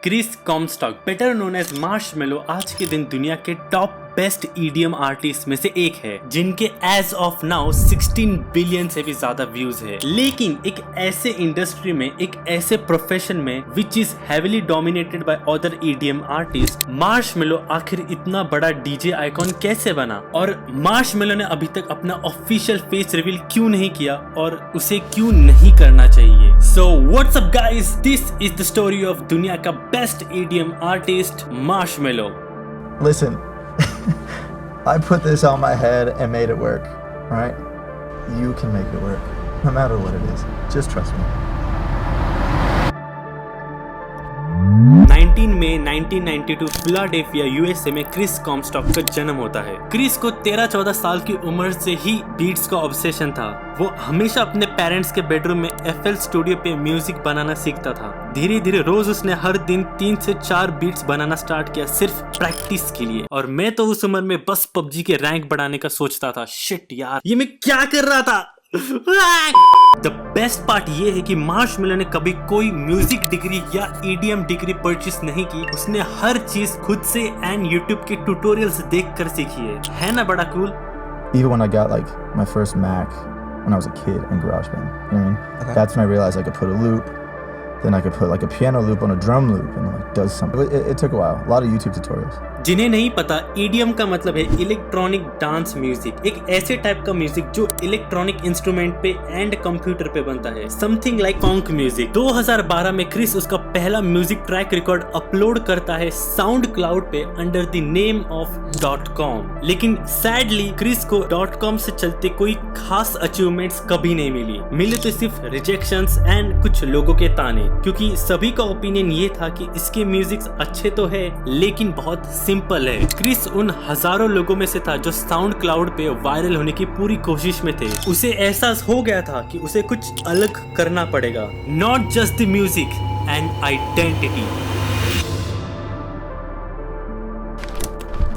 Chris Comstock, better known as Marshmello, आज के दिन दुनिया के टॉप बेस्ट EDM आर्टिस्ट में से एक है, जिनके एज ऑफ नाउ 16 बिलियन से भी ज्यादा व्यूज है। लेकिन एक ऐसे इंडस्ट्री में, एक ऐसे प्रोफेशन में which is heavily dominated by other EDM artist, Marshmello आखिर इतना बड़ा डीजे आइकॉन कैसे बना? और मार्शमेलो ने अभी तक अपना ऑफिशियल फेस रिवील क्यों नहीं किया और उसे क्यों नहीं करना चाहिए? So what's up guys, this is the story of दुनिया का best EDM artist Marshmello. Listen, I put this on my head and made it work, alright? You can make it work, no matter what it is. Just trust me. 19 May 1992 Philadelphia USA में Chris कॉमस्टॉक का जन्म होता है। Chris को 13-14 साल की उम्र से ही बीट्स का ऑब्सेशन था। वो हमेशा अपने पेरेंट्स के बेडरूम में FL स्टूडियो पे म्यूजिक बनाना सीखता था। धीरे धीरे रोज उसने हर दिन 3 से 4 बीट्स बनाना स्टार्ट किया, सिर्फ प्रैक्टिस के लिए। और मैं तो उस उम्र में बस PUBG के रैंक बढ़ाने का सोचता था। शिट यार, ये मैं क्या कर रहा था? द बेस्ट पार्ट ये है कि मार्शमेलो ने कभी कोई म्यूजिक डिग्री या EDM डिग्री परचेस नहीं की। उसने हर चीज खुद से एंड YouTube के ट्यूटोरियल्स देखकर सीखी है ना? बड़ा cool. Even when I got like my first Mac when I was a kid in GarageBand, you know what I mean? Okay. That's when I realized I could put a loop, then I could put like a piano loop on a drum loop and it like does something. It took a while. A lot of YouTube tutorials. जिन्हें नहीं पता, EDM का मतलब है electronic dance music, एक ऐसे type का music जो इलेक्ट्रॉनिक इंस्ट्रूमेंट पे एंड कंप्यूटर पे बनता है, समथिंग लाइक फंक म्यूजिक। 2012 में क्रिस उसका पहला म्यूजिक ट्रैक रिकॉर्ड अपलोड करता है साउंड क्लाउड पे under the name of .com। लेकिन सैडली क्रिस को .com से चलते कोई खास अचीवमेंट्स कभी नहीं मिले तो सिर्फ रिजेक्शंस एंड कुछ लोगों के ताने, क्योंकि सभी का ओपिनियन ये था कि इसके म्यूजिक अच्छे तो है लेकिन बहुत सिंपल है। क्रिस उन हजारों लोगों में से था जो साउंड क्लाउड पे वायरल होने की पूरी कोशिश में थे। उसे एहसास हो गया था कि उसे कुछ अलग करना पड़ेगा, not just the music and identity.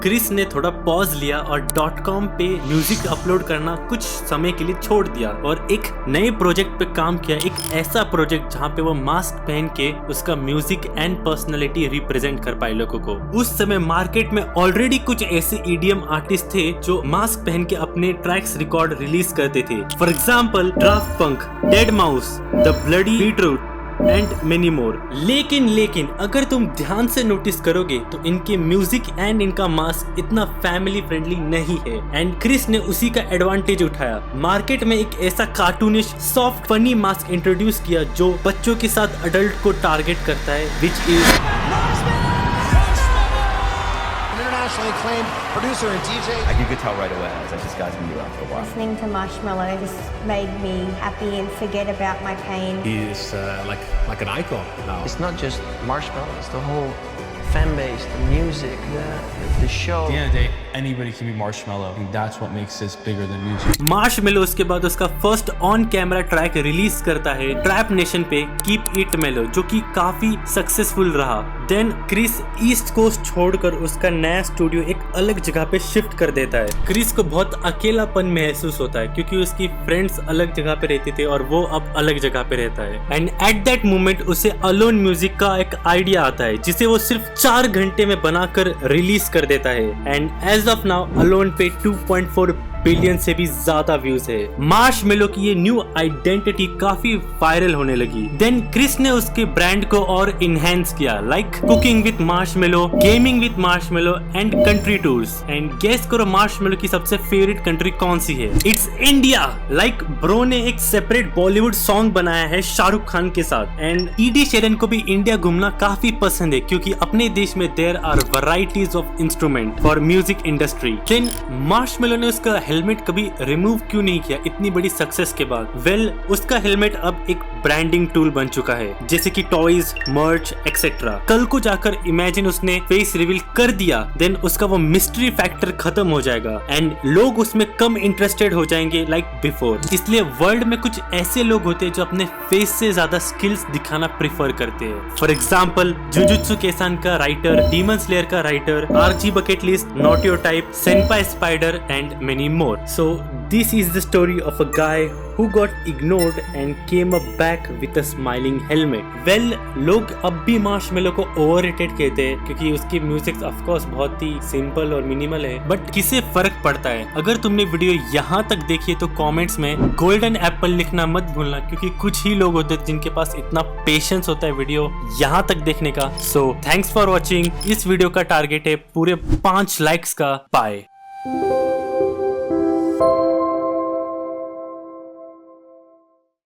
Chris ने थोड़ा पॉज लिया और .com पे म्यूजिक अपलोड करना कुछ समय के लिए छोड़ दिया और एक नए प्रोजेक्ट पे काम किया, एक ऐसा प्रोजेक्ट जहाँ पे वो मास्क पहन के उसका म्यूजिक एंड पर्सनालिटी रिप्रेजेंट कर पाए लोगों को। उस समय मार्केट में ऑलरेडी कुछ ऐसे EDM आर्टिस्ट थे जो मास्क पहन के अपने ट्रैक्स रिकॉर्ड रिलीज करते थे। For example draft punk, dead mouse, the bloody beetroot and many more. लेकिन अगर तुम ध्यान से नोटिस करोगे तो इनके म्यूजिक एंड इनका मास्क इतना फैमिली फ्रेंडली नहीं है एंड क्रिस ने उसी का एडवांटेज उठाया। मार्केट में एक ऐसा cartoonish soft funny mask introduce किया जो बच्चों के साथ अडल्ट को टारगेट करता है, which is acclaimed producer and DJ. You could tell right away. I was like, this guy's been around for a while. Listening to Marshmello just made me happy and forget about my pain. He is like an icon now. It's not just Marshmello, it's the whole fan base, the music, the show. At the end of the day, anybody can be Marshmello. I think that's what makes this bigger than music. Marshmello उसके बाद उसका first on camera track release करता है Trap Nation पे, keep it mellow, जो कि काफी successful रहा। देन क्रिस ईस्ट कोस्ट छोड़कर उसका नया स्टूडियो एक अलग जगह पे शिफ्ट कर देता है। क्रिस को बहुत अकेलापन महसूस होता है क्योंकि उसकी फ्रेंड्स अलग जगह पे रहते थे और वो अब अलग जगह पे रहता है। एंड एट दैट मोमेंट उसे अलोन म्यूजिक का एक आइडिया आता है जिसे वो सिर्फ 4 घंटे में बनाकर रिलीज कर देता है and as of now alone पे 2.4 बिलियन से भी ज्यादा व्यूज है। मार्शमेलो की ये न्यू आइडेंटिटी काफी वायरल होने लगी। देन क्रिस ने उसके ब्रांड को और इनहेंस किया, like cooking with Marshmello, gaming with Marshmello and country tours. And guess करो मार्शमेलो की सबसे फेवरेट कंट्री कौन सी है? It's India. लाइक ब्रो ने एक सेपरेट बॉलीवुड सॉन्ग बनाया है शाहरुख खान के साथ एंड ED शेरन को भी इंडिया घूमना काफी पसंद है क्योंकि अपने देश में there are varieties of instrument for music industry. Then Marshmello ने उसका हेलमेट कभी रिमूव क्यों नहीं किया इतनी बड़ी सक्सेस के बाद? वेल, उसका हेलमेट अब एक ब्रांडिंग टूल बन चुका है, जैसे कि टॉयज, मर्च एक्सेट्रा। कल को जाकर इमेजिन उसने फेस रिवील कर दिया, देन उसका वो मिस्ट्री फैक्टर खत्म हो जाएगा एंड लोग उसमें कम इंटरेस्टेड हो जाएंगे लाइक बिफोर। इसलिए वर्ल्ड में कुछ ऐसे लोग होते हैं जो अपने फेस से ज्यादा स्किल्स दिखाना प्रेफर करते हैं। फॉर एग्जाम्पल जुजुत्सु कैसान का राइटर, डीमन स्लेयर का writer, RG bucket list, not your type, सेनपाई spider and many more. So this is the story of a guy who who got ignored and came up back with a smiling helmet. Well, लोग अब भी marshmallow को overrated कहते हैं क्योंकि उसकी music of course बहुत ही simple और मिनिमल है, बट किसे फर्क पड़ता है। अगर तुमने वीडियो यहाँ तक देखी है तो कमेंट्स में गोल्डन एप्पल लिखना मत भूलना, क्योंकि कुछ ही लोग होते हैं जिनके पास इतना पेशेंस होता है वीडियो यहाँ तक देखने का। So thanks for watching. इस वीडियो का टारगेट है पूरे 5 लाइक्स का। बाय।